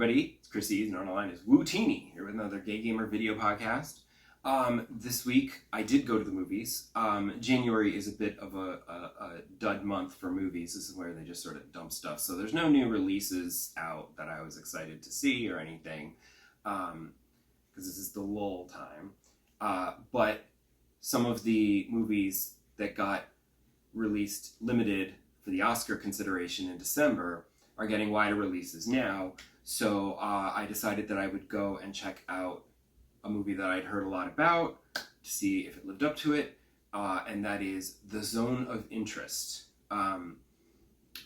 everybody, it's Chris Eves, known online as Wootini, here with another Gay Gamer video podcast. This week, I did go to the movies. January is a bit of a dud month for movies. This is where they just sort of dump stuff. So there's no new releases out that I was excited to see or anything, because this is the lull time. But some of the movies that got released limited for the Oscar consideration in December are getting wider releases now. So I decided that I would go and check out a movie that I'd heard a lot about to see if it lived up to it, and that is The Zone of Interest.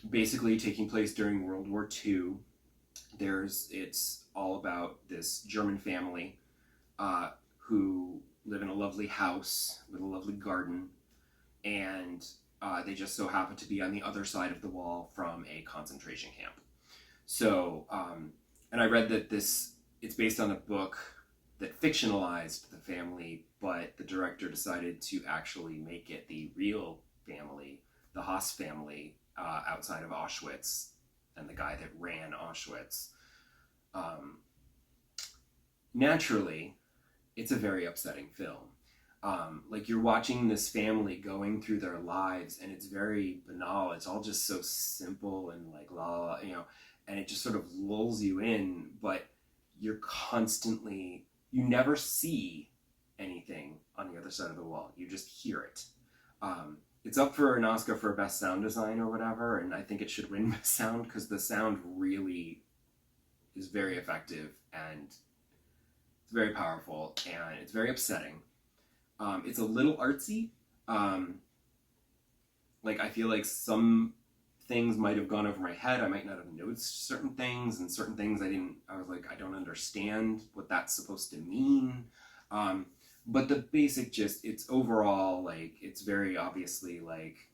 Basically taking place during World War II. It's all about this German family who live in a lovely house with a lovely garden, and they just so happen to be on the other side of the wall from a concentration camp. So, and I read that it's based on a book that fictionalized the family, but the director decided to actually make it the real family, the Haas family, outside of Auschwitz, and the guy that ran Auschwitz. Naturally, it's a very upsetting film. Like, you're watching this family going through their lives, and it's very banal. It's all just so simple and like la, and it just sort of lulls you in, but you're constantly, you never see anything on the other side of the wall. You just hear it. It's up for an Oscar for Best Sound Design or whatever, and I think it should win Best Sound because the sound really is very effective, and it's very powerful, and it's very upsetting. It's a little artsy. Like, I feel like some things might have gone over my head. I might not have noticed certain things, and certain things I was like, I don't understand what that's supposed to mean. But the basic gist, it's overall, like, it's very obviously, like,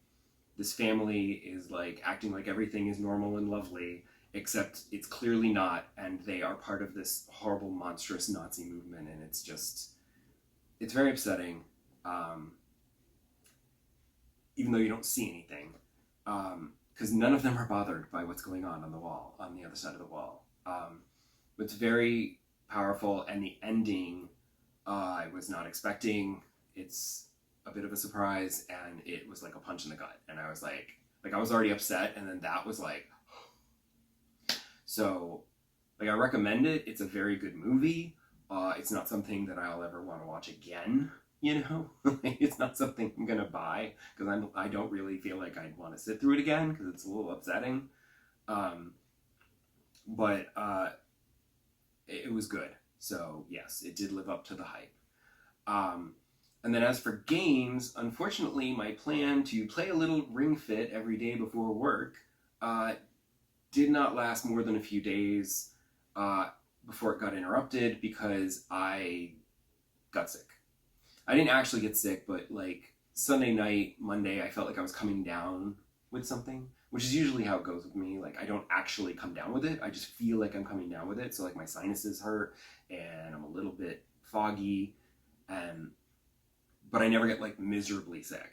this family is, like, acting like everything is normal and lovely, except it's clearly not, and they are part of this horrible, monstrous Nazi movement, and it's very upsetting, even though you don't see anything, because none of them are bothered by what's going on the wall, on the other side of the wall. It's very powerful, and the ending, I was not expecting. It's a bit of a surprise, and it was like a punch in the gut, and I was like I was already upset, and then that was like, so, like, I recommend it. It's a very good movie. It's not something that I'll ever want to watch again, It's not something I'm going to buy, because I don't really feel like I'd want to sit through it again, because it's a little upsetting. But it was good. So, yes, it did live up to the hype. And then as for games, unfortunately, my plan to play a little Ring Fit every day before work did not last more than a few days before it got interrupted, because I got sick. I didn't actually get sick, but like Sunday night, Monday, I felt like I was coming down with something, which is usually how it goes with me. Like, I don't actually come down with it. I just feel like I'm coming down with it. So, like, my sinuses hurt, and I'm a little bit foggy, but I never get, like, miserably sick.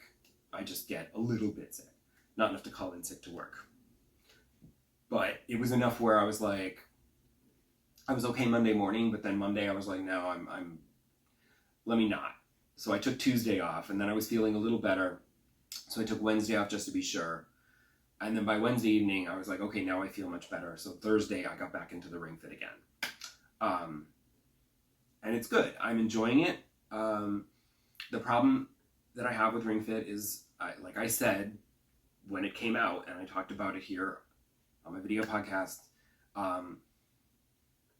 I just get a little bit sick. Not enough to call in sick to work. But it was enough where I was like, I was okay Monday morning, but then Monday I was like, no, let me not. So I took Tuesday off, and then I was feeling a little better. So I took Wednesday off just to be sure. And then by Wednesday evening, I was like, okay, now I feel much better. So Thursday, I got back into the Ring Fit again. And it's good. I'm enjoying it. The problem that I have with Ring Fit is, like I said, when it came out, and I talked about it here on my video podcast,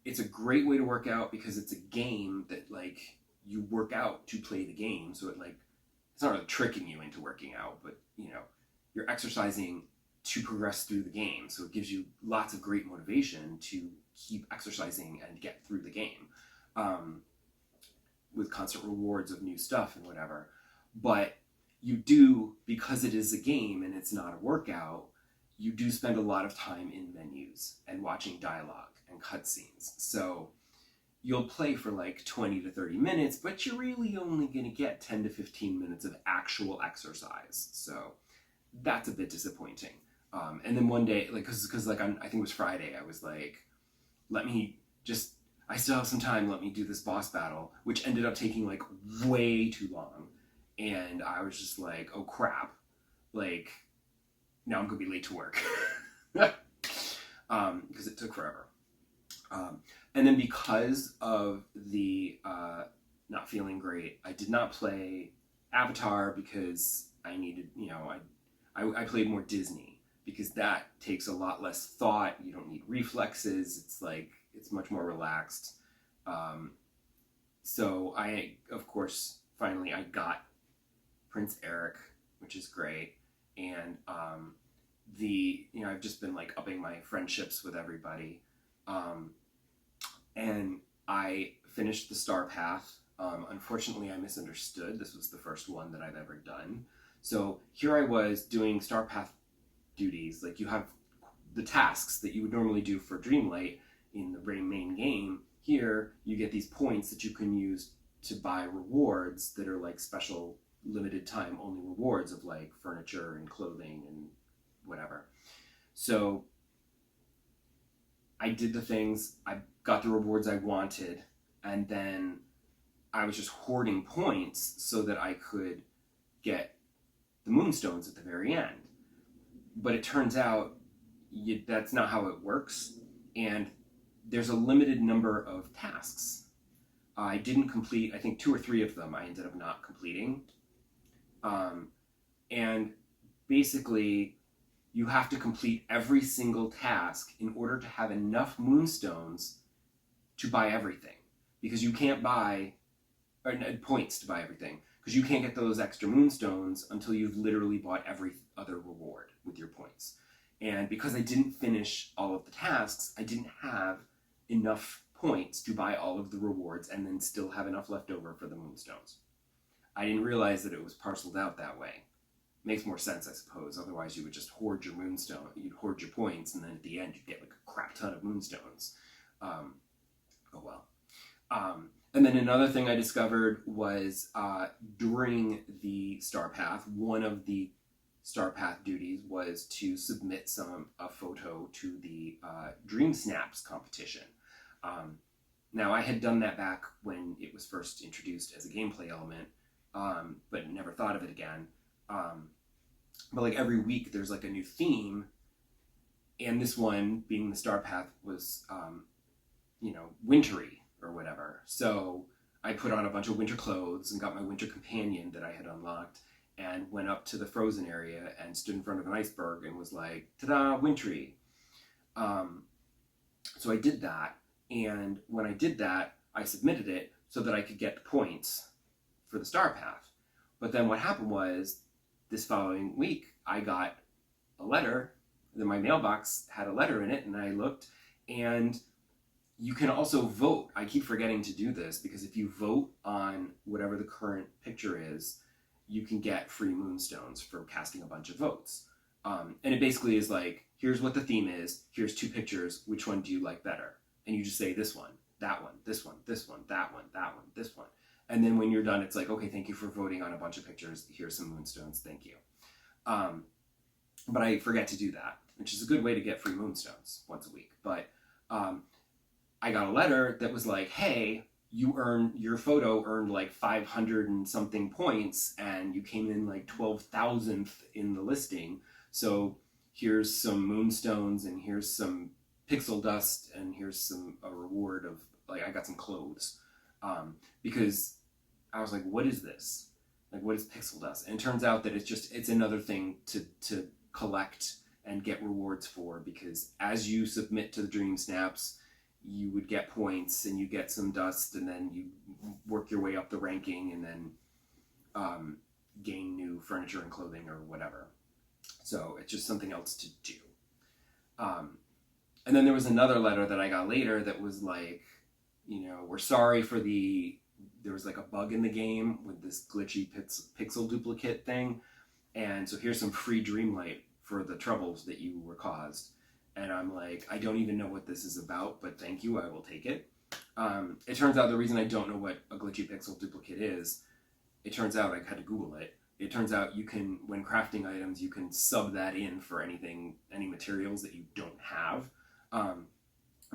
it's a great way to work out, because it's a game that, like, you work out to play the game. So it's not really tricking you into working out, but you're exercising to progress through the game. So it gives you lots of great motivation to keep exercising and get through the game, with constant rewards of new stuff and whatever. But you do, because it is a game and it's not a workout, you do spend a lot of time in menus and watching dialogue and cutscenes. So you'll play for like 20 to 30 minutes, but you're really only going to get 10 to 15 minutes of actual exercise. So that's a bit disappointing. And then one day, like, cause like I think it was Friday, I was like, let me just, I still have some time, let me do this boss battle, which ended up taking like way too long. And I was just like, oh crap, like now I'm gonna be late to work. Because it took forever. And then because of the not feeling great, I did not play Avatar because I needed, I played more Disney because that takes a lot less thought. You don't need reflexes. It's like, it's much more relaxed. So I, of course, finally I got Prince Eric, which is great. And I've just been like upping my friendships with everybody. And I finished the Star Path. Unfortunately, I misunderstood. This was the first one that I've ever done. So here I was doing Star Path duties. Like, you have the tasks that you would normally do for Dreamlight in the main game. Here, you get these points that you can use to buy rewards that are like special limited time only rewards of like furniture and clothing and whatever. So I did the things, I got the rewards I wanted, and then I was just hoarding points so that I could get the moonstones at the very end. But it turns out that's not how it works, and there's a limited number of tasks. I didn't complete, I think 2 or 3 of them I ended up not completing. And basically, you have to complete every single task in order to have enough moonstones to buy everything. Because you can't buy, or points to buy everything. Because you can't get those extra moonstones until you've literally bought every other reward with your points. And because I didn't finish all of the tasks, I didn't have enough points to buy all of the rewards and then still have enough left over for the moonstones. I didn't realize that it was parceled out that way. Makes more sense, I suppose. Otherwise, you would just hoard your moonstone, you'd hoard your points, and then at the end, you'd get like a crap ton of moonstones. Oh well. And then another thing I discovered was during the Star Path, one of the Star Path duties was to submit a photo to the Dream Snaps competition. Now, I had done that back when it was first introduced as a gameplay element, but never thought of it again. But like every week there's like a new theme, and this one, being the Star Path, was wintry or whatever. So I put on a bunch of winter clothes and got my winter companion that I had unlocked and went up to the frozen area and stood in front of an iceberg and was like, ta-da, wintry. So I did that, and when I did that, I submitted it so that I could get the points for the Star Path. But then what happened was, this following week, I got a letter, that my mailbox had a letter in it, and I looked, and you can also vote. I keep forgetting to do this, because if you vote on whatever the current picture is, you can get free moonstones for casting a bunch of votes. And it basically is like, here's what the theme is, here's 2 pictures, which one do you like better? And you just say this one, that one, this one, this one, that one, that one, this one. And then when you're done, it's like, okay, thank you for voting on a bunch of pictures. Here's some moonstones, thank you. But I forget to do that, which is a good way to get free moonstones once a week. But I got a letter that was like, hey, your photo earned like 500 and something points, and you came in like 12,000th in the listing. So here's some moonstones, and here's some pixel dust, and here's a reward of, like, I got some clothes. Because I was like, what is this? Like, what is pixel dust? And it turns out that it's another thing to collect and get rewards for, because as you submit to the Dream Snaps, you would get points and you get some dust, and then you work your way up the ranking, and then gain new furniture and clothing or whatever. So it's just something else to do. And then there was another letter that I got later that was like, we're sorry for there was like a bug in the game with this glitchy pixel duplicate thing. And so here's some free Dreamlight for the troubles that you were caused. And I'm like, I don't even know what this is about, but thank you, I will take it. It turns out the reason I don't know what a glitchy pixel duplicate is, it turns out I had to Google it. It turns out you can, when crafting items, you can sub that in for any materials that you don't have.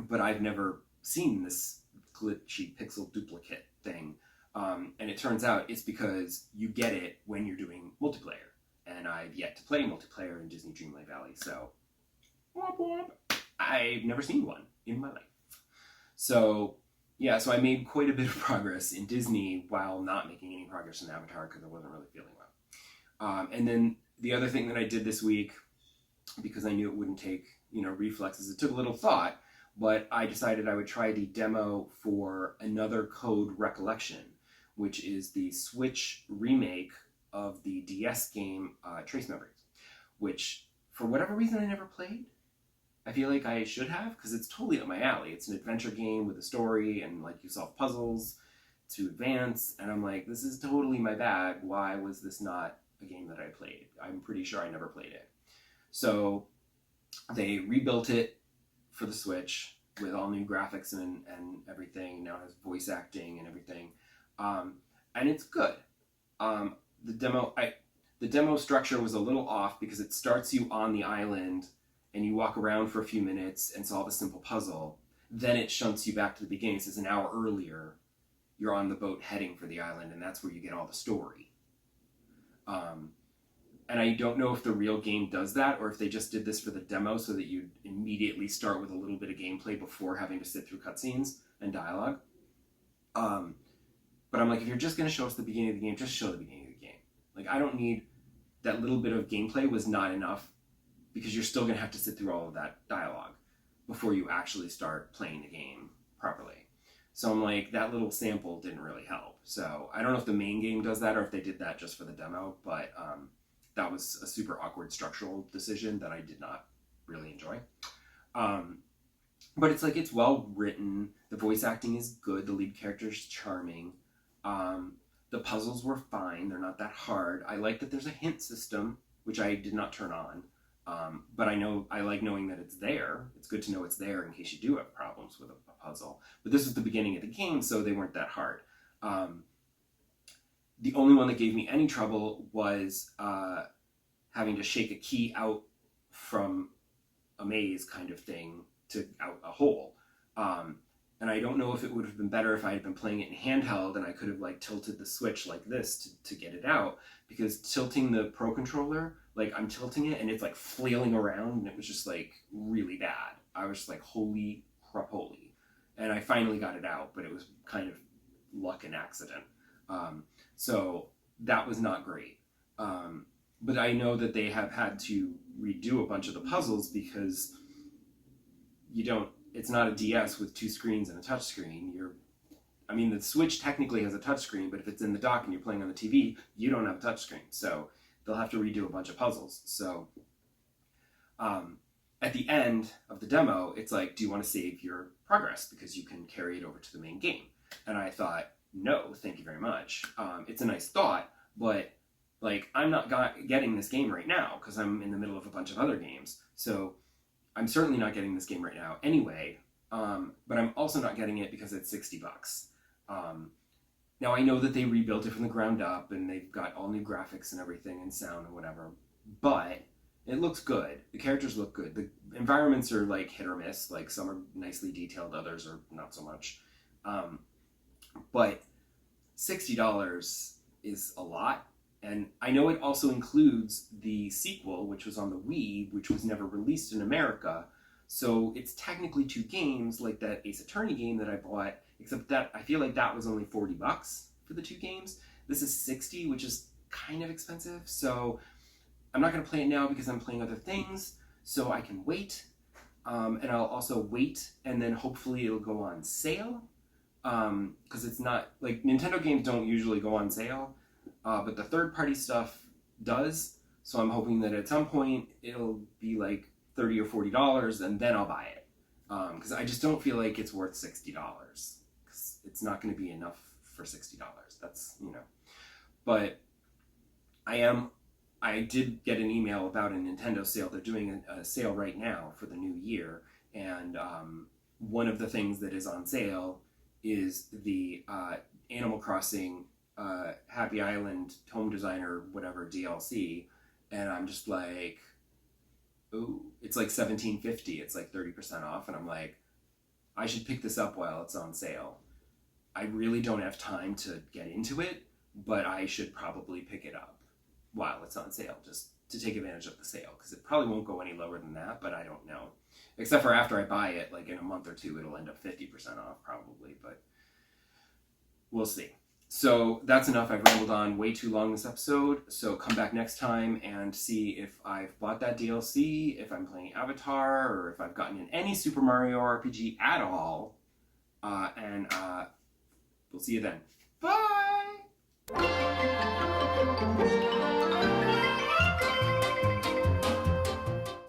but I've never seen this glitchy pixel duplicate thing. And it turns out it's because you get it when you're doing multiplayer. And I've yet to play multiplayer in Disney Dreamlight Valley, so womp womp. I've never seen one in my life. So yeah, so I made quite a bit of progress in Disney while not making any progress in Avatar because I wasn't really feeling well. And then the other thing that I did this week, because I knew it wouldn't take, reflexes, it took a little thought, but I decided I would try the demo for Another Code Recollection, which is the Switch remake of the DS game Trace Memories, which for whatever reason I never played. I feel like I should have, because it's totally up my alley. It's an adventure game with a story, and like you solve puzzles to advance, and I'm like, this is totally my bag. Why was this not a game that I played? I'm pretty sure I never played it. So they rebuilt it for the Switch with all new graphics and everything. Now it has voice acting and everything, and it's good. The demo structure was a little off because it starts you on the island and you walk around for a few minutes and solve a simple puzzle. Then it shunts you back to the beginning. It says an hour earlier, you're on the boat heading for the island, and that's where you get all the story. And I don't know if the real game does that, or if they just did this for the demo so that you immediately start with a little bit of gameplay before having to sit through cutscenes and dialogue. But I'm like, if you're just going to show us the beginning of the game, just show the beginning of the game. Like, I don't need that little bit of gameplay was not enough, because you're still going to have to sit through all of that dialogue before you actually start playing the game properly. So I'm like, that little sample didn't really help. So I don't know if the main game does that or if they did that just for the demo, but that was a super awkward structural decision that I did not really enjoy. But it's like, it's well written. The voice acting is good. The lead character is charming. The puzzles were fine. They're not that hard. I like that there's a hint system, which I did not turn on. But I like knowing that it's there. It's good to know it's there in case you do have problems with a puzzle. But this was the beginning of the game, so they weren't that hard. The only one that gave me any trouble was having to shake a key out from a maze kind of thing to out a hole. And I don't know if it would have been better if I had been playing it in handheld and I could have like tilted the Switch like this to get it out, because tilting the Pro Controller, like I'm tilting it and it's like flailing around, and it was just like really bad. I was just like, holy crap, holy. And I finally got it out, but it was kind of luck and accident. So that was not great. But I know that they have had to redo a bunch of the puzzles because it's not a DS with two screens and a touch screen. The Switch technically has a touch screen, but if it's in the dock and you're playing on the TV, you don't have a touch screen. So they'll have to redo a bunch of puzzles. So at the end of the demo, it's like, do you want to save your progress? Because you can carry it over to the main game. And I thought, no, thank you very much. It's a nice thought, but like, I'm not getting this game right now because I'm in the middle of a bunch of other games. So I'm certainly not getting this game right now anyway, but I'm also not getting it because it's $60. Now I know that they rebuilt it from the ground up and they've got all new graphics and everything and sound and whatever, but it looks good. The characters look good. The environments are like hit or miss. Like some are nicely detailed, others are not so much. But $60 is a lot. And I know it also includes the sequel, which was on the Wii, which was never released in America. So it's technically two games, like that Ace Attorney game that I bought, except that I feel like that was only $40 for the two games. This is $60, which is kind of expensive. So I'm not going to play it now because I'm playing other things, so I can wait. And I'll also wait, and then hopefully it'll go on sale. Because it's not, like, Nintendo games don't usually go on sale. But the third-party stuff does, so I'm hoping that at some point it'll be like $30 or $40, and then I'll buy it. Because I just don't feel like it's worth $60. Because it's not going to be enough for $60. That's, But I did get an email about a Nintendo sale. They're doing a sale right now for the new year, and one of the things that is on sale is the Animal Crossing Happy Island Home Designer whatever DLC, and I'm just like, ooh, it's like $17.50. It's like 30% off, and I'm like, I should pick this up while it's on sale. I really don't have time to get into it, but I should probably pick it up while it's on sale, just to take advantage of the sale, because it probably won't go any lower than that, but I don't know. Except for after I buy it, like in a month or two, it'll end up 50% off probably, but we'll see. So that's enough. I've rambled on way too long this episode, so come back next time and see if I've bought that DLC, if I'm playing Avatar, or if I've gotten in any Super Mario RPG at all, and we'll see you then. Bye!